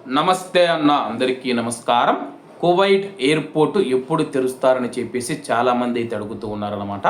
నమస్తే అన్న, అందరికీ నమస్కారం. కువైట్ ఎయిర్పోర్ట్ ఎప్పుడు తెరుస్తారని చెప్పేసి చాలామంది అయితే అడుగుతూ ఉన్నారనమాట.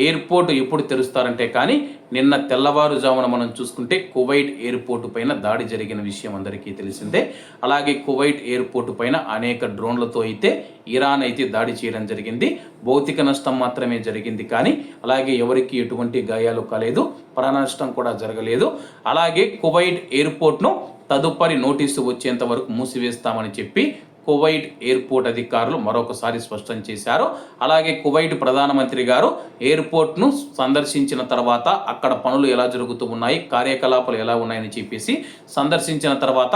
ఎయిర్పోర్ట్ ఎప్పుడు తెరుస్తారంటే కానీ నిన్న తెల్లవారుజామున మనం చూసుకుంటే కువైట్ ఎయిర్పోర్టు పైన దాడి జరిగిన విషయం అందరికీ తెలిసిందే. అలాగే కువైట్ ఎయిర్పోర్టు పైన అనేక డ్రోన్లతో అయితే ఇరాన్ అయితే దాడి చేయడం జరిగింది. భౌతిక నష్టం మాత్రమే జరిగింది, కానీ అలాగే ఎవరికి ఎటువంటి గాయాలు కాలేదు, ప్రాణ నష్టం కూడా జరగలేదు. అలాగే కువైట్ ఎయిర్పోర్ట్ను తదుపరి నోటీసు వచ్చేంత వరకు మూసివేస్తామని చెప్పి కువైట్ ఎయిర్పోర్ట్ అధికారులు మరొకసారి స్పష్టం చేశారు. అలాగే కువైట్ ప్రధానమంత్రి గారు ఎయిర్పోర్ట్ను సందర్శించిన తర్వాత అక్కడ పనులు ఎలా జరుగుతూ ఉన్నాయి, కార్యకలాపాలు ఎలా ఉన్నాయని చెప్పేసి సందర్శించిన తర్వాత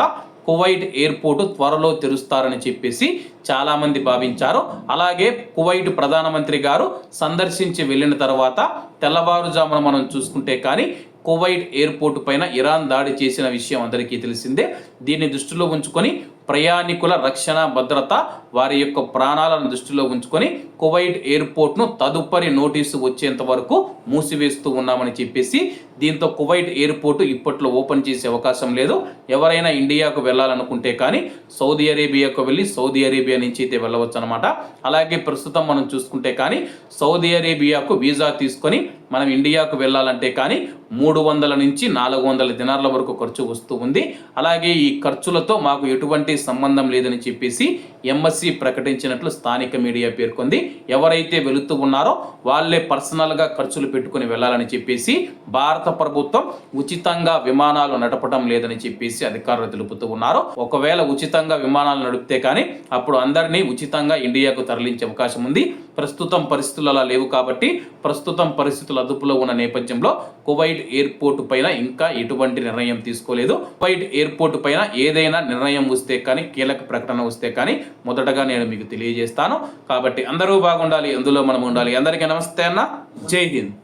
కువైట్ ఎయిర్పోర్టు త్వరలో తెరుస్తారని చెప్పేసి చాలామంది భావించారు. అలాగే కువైట్ ప్రధానమంత్రి గారు సందర్శించి వెళ్ళిన తర్వాత తెల్లవారుజామున మనం చూసుకుంటే కానీ కువైట్ ఎయిర్పోర్టు పైన ఇరాన్ దాడి చేసిన విషయం అందరికీ తెలిసిందే. దీన్ని దృష్టిలో ఉంచుకొని ప్రయాణికుల రక్షణ, భద్రత, వారి యొక్క ప్రాణాలను దృష్టిలో ఉంచుకొని కువైట్ ఎయిర్పోర్ట్ను తదుపరి నోటీసు వచ్చేంత వరకు మూసివేస్తూ ఉన్నామని చెప్పేసి, దీంతో కువైట్ ఎయిర్పోర్టు ఇప్పట్లో ఓపెన్ చేసే అవకాశం లేదు. ఎవరైనా ఇండియాకు వెళ్ళాలనుకుంటే కానీ సౌదీ అరేబియాకు వెళ్ళి సౌదీ అరేబియా నుంచి అయితే వెళ్ళవచ్చు అనమాట. అలాగే ప్రస్తుతం మనం చూసుకుంటే కానీ సౌదీ అరేబియాకు వీసా తీసుకొని మనం ఇండియాకు వెళ్ళాలంటే కానీ 300 నుంచి 400 దినార్ల వరకు ఖర్చు వస్తూ ఉంది. అలాగే ఈ ఖర్చులతో మాకు ఎటువంటి సంబంధం లేదని చెప్పేసి ఎంబసీ ప్రకటించినట్లు స్థానిక మీడియా పేర్కొంది. ఎవరైతే వెళుతూ ఉన్నారో వాళ్ళే పర్సనల్గా ఖర్చులు పెట్టుకుని వెళ్ళాలని చెప్పేసి భారత ప్రభుత్వం ఉచితంగా విమానాలు నడపడం లేదని చెప్పేసి అధికారులు తెలుపుతూ ఉన్నారు. ఒకవేళ ఉచితంగా విమానాలు నడిపితే కానీ అప్పుడు అందరినీ ఉచితంగా ఇండియాకు తరలించే అవకాశం ఉంది. ప్రస్తుతం పరిస్థితులు అలా లేవు కాబట్టి ప్రస్తుతం పరిస్థితులు అదుపులో ఉన్న నేపథ్యంలో కువైట్ ఎయిర్పోర్టు పైన ఇంకా ఎటువంటి నిర్ణయం తీసుకోలేదు. కువైట్ ఎయిర్పోర్టు పైన ఏదైనా నిర్ణయం వస్తే కానీ, కీలక ప్రకటన వస్తే కానీ మొదటగా నేను మీకు తెలియజేస్తాను. కాబట్టి అందరూ బాగుండాలి, అందులో మనం ఉండాలి. అందరికీ నమస్తే అన్న, జై హింద్.